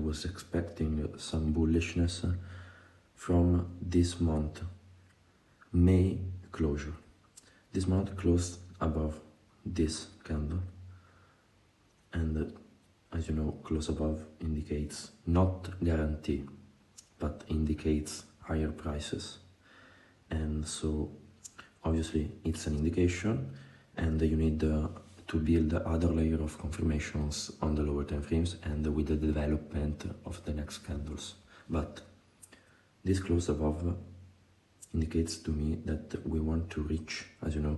was expecting some bullishness from this month, May closure. This month closed above this candle, and as you know, close above indicates not guarantee, but indicates higher prices. And so obviously it's an indication, and you need to build other layer of confirmations on the lower time frames and with the development of the next candles. But this close above indicates to me that we want to reach, as you know,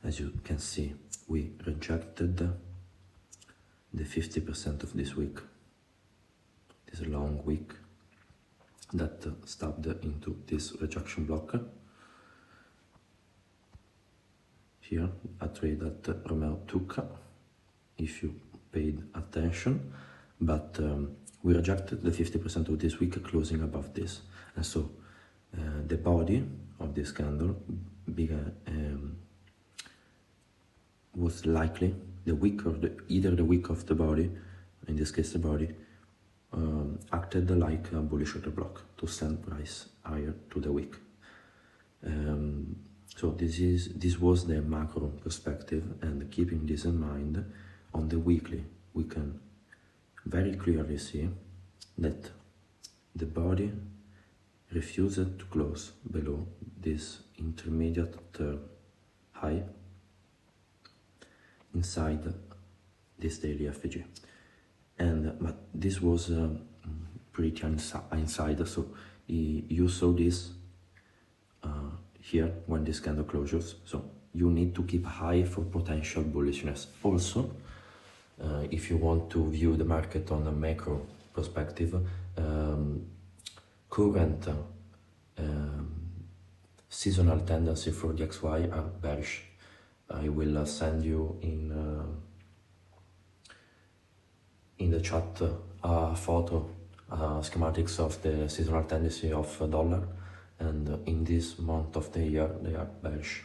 as you can see, we rejected the 50% of this week, this long week that stabbed into this rejection block. Here, a trade that Romeo took, if you paid attention, but we rejected the 50% of this week, closing above this. And so the body of this candle was likely the wick of either the wick of the body, in this case the body, acted like a bullish order block to send price higher to the wick. So this was the macro perspective, and keeping this in mind, on the weekly we can very clearly see that the body refused to close below this intermediate term high inside this daily FG. But this was pretty inside, so you saw this here when this candle closures, so you need to keep high for potential bullishness. Also, if you want to view the market on a macro perspective, current seasonal tendency for the XY are bearish. I will send you in the chat a photo, schematics of the seasonal tendency of dollar, and in this month of the year they are bearish.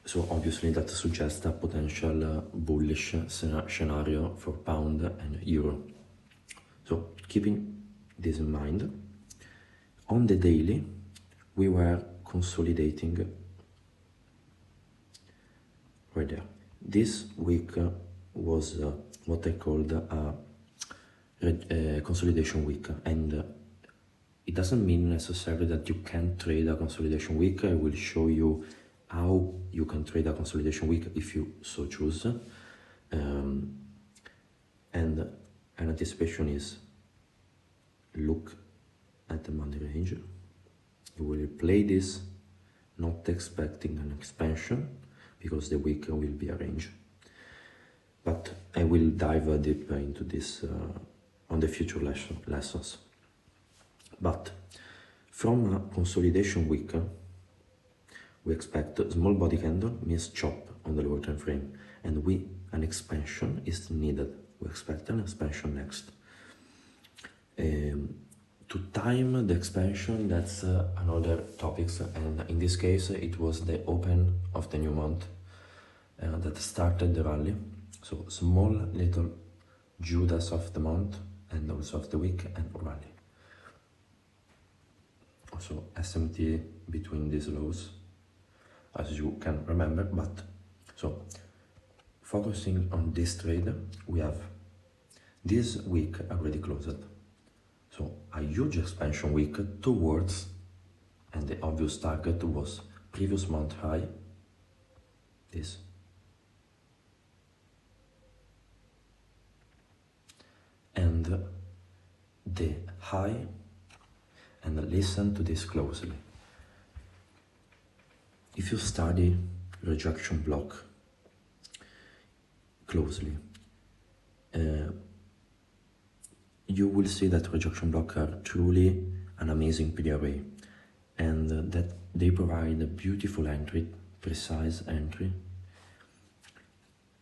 So obviously that suggests a potential bullish scenario for pound and euro. So keeping this in mind, on the daily we were consolidating right there. This week was what I called a consolidation week, and it doesn't mean necessarily that you can trade a consolidation week. I will show you how you can trade a consolidation week if you so choose. And an anticipation is look at the Monday range. You will play this not expecting an expansion because the week will be a range. But I will dive deeper into this on the future lessons. But from a consolidation week, we expect a small body candle means chop on the lower time frame, and an expansion is needed. We expect an expansion next. To time the expansion, that's another topic, and in this case it was the open of the new month that started the rally. So small little Judas of the month and also of the week and rally. Also SMT between these lows, as you can remember. But so focusing on this trade, we have this week already closed. So a huge expansion week towards, and the obvious target was previous month high, this. And the high, and listen to this closely. If you study rejection block closely, you will see that rejection block are truly an amazing PDRA, and that they provide a beautiful entry, precise entry,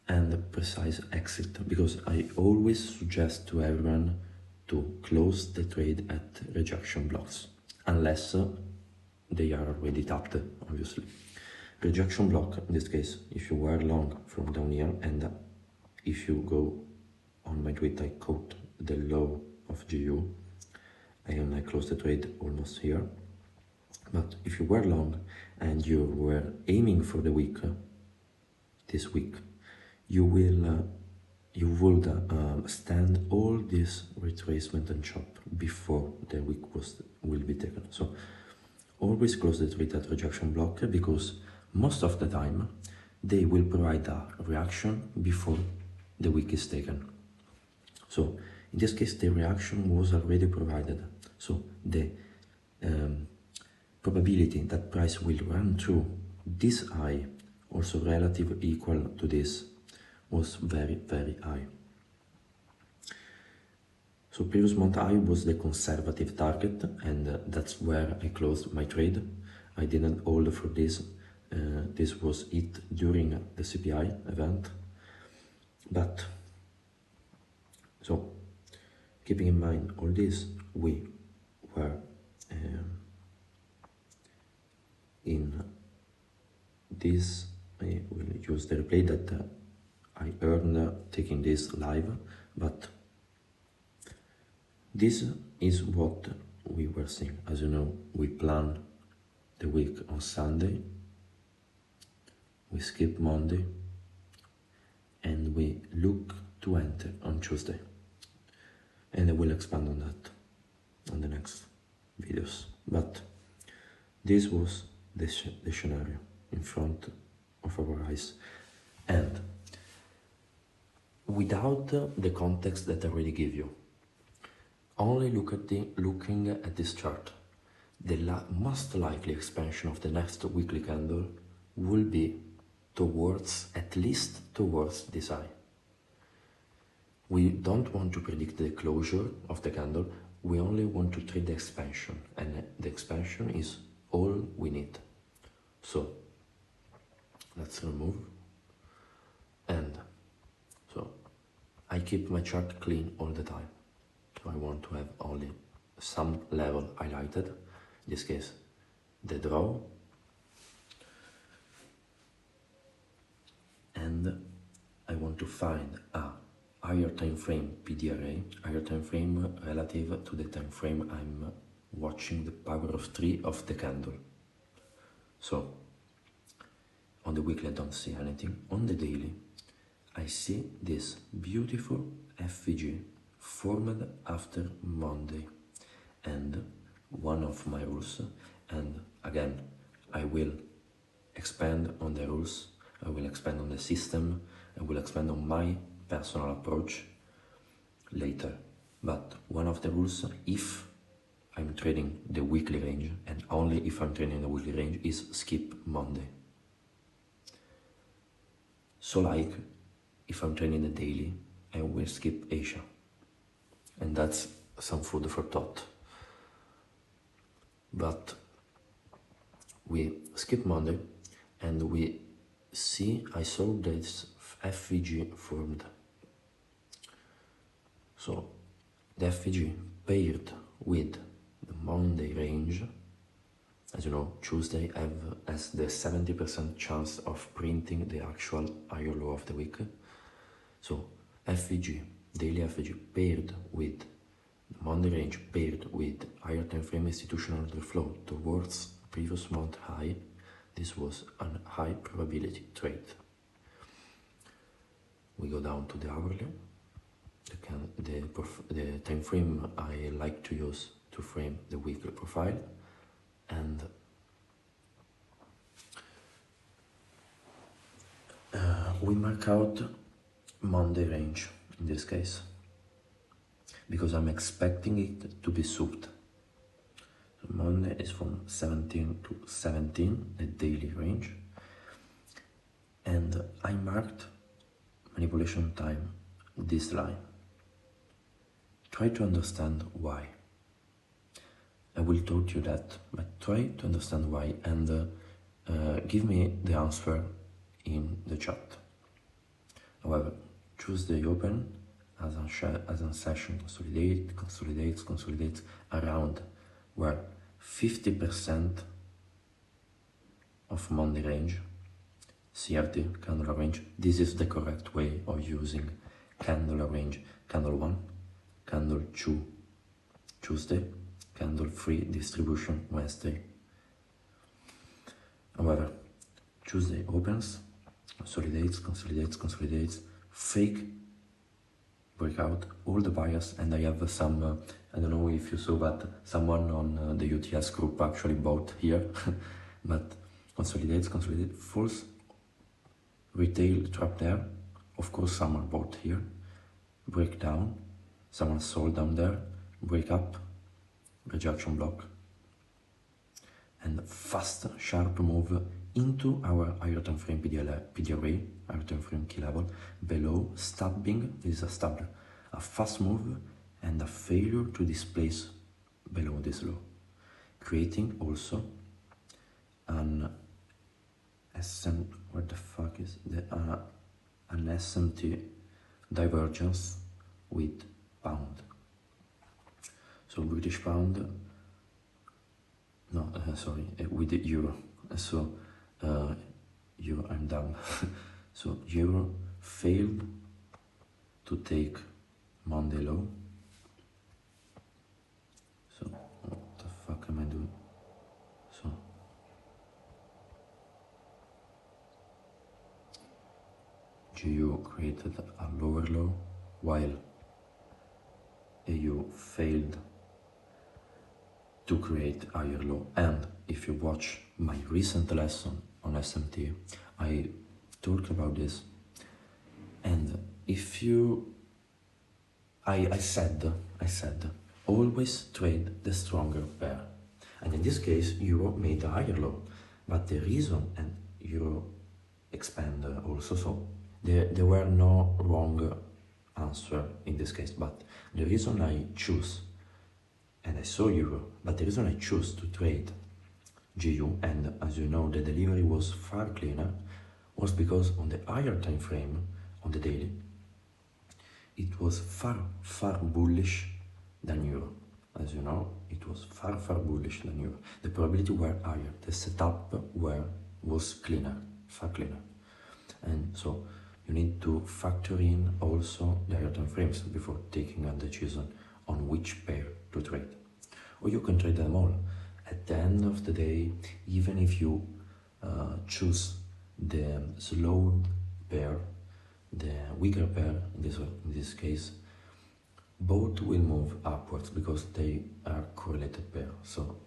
and precise exit, because I always suggest to everyone to close the trade at rejection blocks, unless they are already tapped, obviously. Rejection block, in this case, if you were long from down here, and if you go on my tweet, I quote the low of GU, and I closed the trade almost here. But if you were long and you were aiming for the week, this week, you would stand all this retracement and chop before the week will be taken. So always close the trade at rejection block, because most of the time they will provide a reaction before the week is taken. So in this case, the reaction was already provided. So the probability that price will run through this high, also relative equal to this, was very, very high. So previous month high was the conservative target, and that's where I closed my trade. I didn't hold for this. This was it during the CPI event. But, so, keeping in mind all this, we were in this, I will use the replay that I earned taking this live, but this is what we were seeing. As you know, we plan the week on Sunday, we skip Monday, and we look to enter on Tuesday. And I will expand on that on the next videos. But this was the scenario in front of our eyes. And without the context that I already give you, only looking at this chart, the most likely expansion of the next weekly candle will be towards, at least towards this high. We don't want to predict the closure of the candle, we only want to trade the expansion, and the expansion is all we need. So, let's remove, and so I keep my chart clean all the time. So I want to have only some level highlighted, in this case the draw, and I want to find a higher time frame PDRA, higher time frame relative to the time frame I'm watching the power of 3 of the candle. So on the weekly I don't see anything. On the daily I see this beautiful FVG formed after Monday, and one of my rules, and again I will expand on the rules, I will expand on the system, I will expand on my personal approach later. But one of the rules, if I'm trading the weekly range, and only if I'm trading the weekly range, is skip Monday. So like, if I'm trading the daily, I will skip Asia. And that's some food for thought. But we skip Monday, and we see, I saw this FVG formed. So the FVG paired with the Monday range, as you know, Tuesday has the 70% chance of printing the actual higher low of the week. So FVG, daily FVG paired with the Monday range, paired with higher time frame institutional order flow towards previous month high, this was a high probability trade. We go down to the hourly, the time frame I like to use to frame the weekly profile, and we mark out Monday range in this case, because I'm expecting it to be souped. So Monday is from 17 to 17, the daily range, and I marked manipulation time this line. Try to understand why. I will taught you that, but try to understand why, and give me the answer in the chat. However, Tuesday open as a session consolidates around where 50% of Monday range, CRT, candle range. This is the correct way of using candle range, candle 1, candle 2, Tuesday, candle 3, distribution Wednesday. However, Tuesday opens, consolidates, fake breakout, all the buyers, and I have some, I don't know if you saw, but someone on the UTS group actually bought here, but consolidates, false retail trap there, of course someone bought here, breakdown, someone sold down there, break up, rejection block, and fast, sharp move into our higher time frame PDRA, higher time frame key level, below, stabbing, this is a stab, a fast move and a failure to displace below this low, creating also an what the fuck is the an SMT divergence with pound. So British pound, no, sorry, with the euro. So euro, I'm down. So euro failed to take Monday low. So what the fuck am I doing? So GU created a lower low while AU failed to create higher low. And if you watch my recent lesson on SMT, I talk about this. And if you, I said, always trade the stronger pair. And in this case, euro made a higher low. But the reason, and euro expand also, so there were no wrong answer in this case. But the reason I choose, and I saw euro, but the reason I chose to trade GU, and as you know the delivery was far cleaner, was because on the higher time frame, on the daily, it was far bullish than euro. As you know, it was far bullish than euro. The probability were higher, the setup was cleaner, far cleaner. And so you need to factor in also the higher time frames before taking a decision on which pair to trade. Or you can trade them all. At the end of the day, even if you choose the slow pair, the weaker pair, in this case, both will move upwards because they are correlated pair. So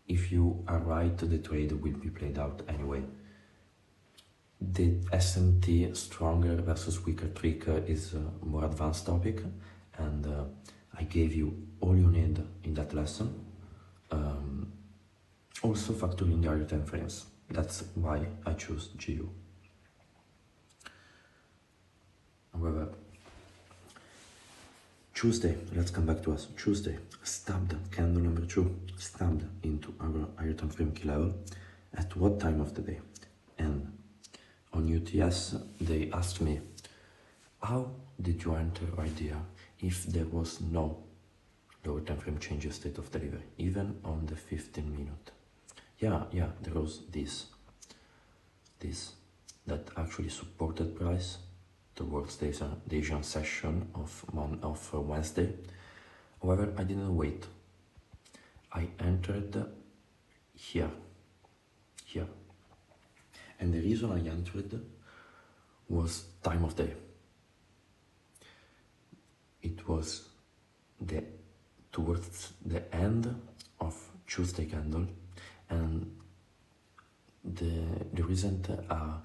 if you are right, the trade will be played out anyway. The SMT stronger versus weaker trick is a more advanced topic, and I gave you all you need in that lesson. Also factor in the higher time frames. That's why I chose GU. However, Tuesday, let's come back to us. Tuesday, stabbed candle number 2, stabbed into our higher time frame key level. At what time of the day? And on UTS, they asked me, how did you enter right here if there was no lower time frame change of state of delivery, even on the 15-minute? Yeah, there was this that actually supported price towards the Asian session of Wednesday. However, I didn't wait. I entered here. And the reason I entered was time of day. It was towards the end of Tuesday candle, and there isn't an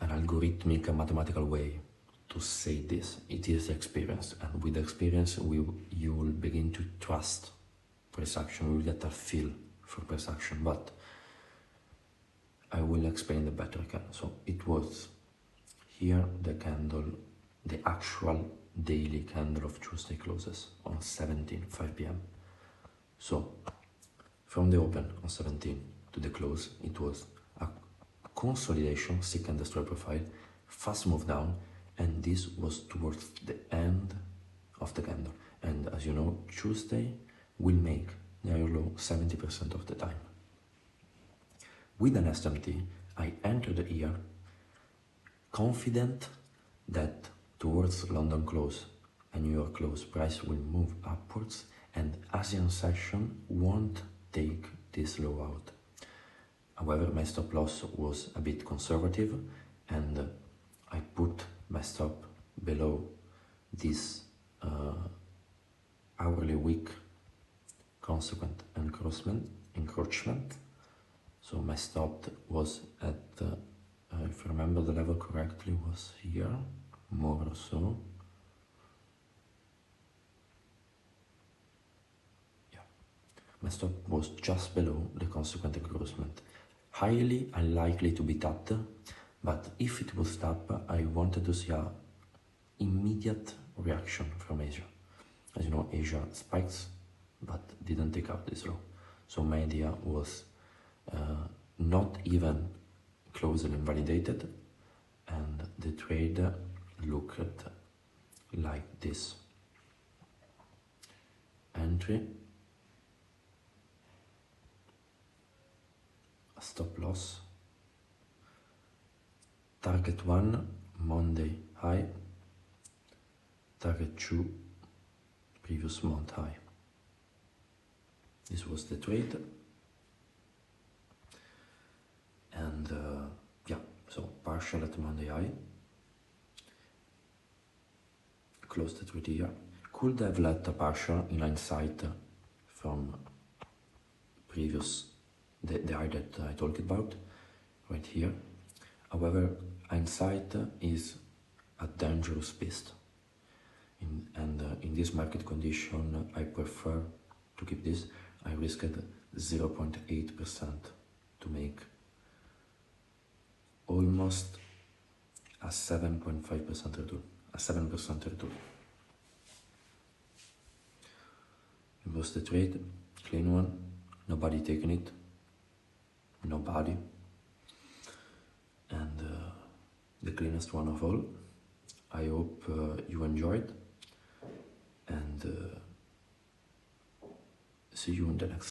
algorithmic mathematical way to say this. It is experience, and with experience you will begin to trust price action. You will get a feel for price action, but I will explain the better I can. So it was here the candle, the actual daily candle of Tuesday closes on 17, 5 p.m. So from the open on 17 to the close, it was a consolidation, seek and destroy profile, fast move down, and this was towards the end of the candle. And as you know, Tuesday will make the higher low 70% of the time. With an SMT, I entered here confident that towards London close and New York close, price will move upwards, and Asian session won't take this low out. However, my stop loss was a bit conservative, and I put my stop below this hourly wick consequent encroachment. So my stop was at, if I remember the level correctly, was here, more or so. Yeah, my stop was just below the consequent encroachment. Highly unlikely to be tapped, but if it was tapped, I wanted to see a immediate reaction from Asia. As you know, Asia spikes, but didn't take out this low. So my idea was not even closely invalidated, and the trade looked like this. Entry, a stop loss, target 1, Monday high, target 2, previous month high. This was the trade, and yeah, so partial at Monday high, closed the trade here. Could have let a partial in hindsight from previous, the high that I talked about, right here. However, hindsight is a dangerous beast. In this market condition, I prefer to keep this. I risked 0.8% to make almost a 7.5% return, a 7% return. It was the trade, clean one, nobody taking it, nobody, and the cleanest one of all. I hope you enjoyed, and see you in the next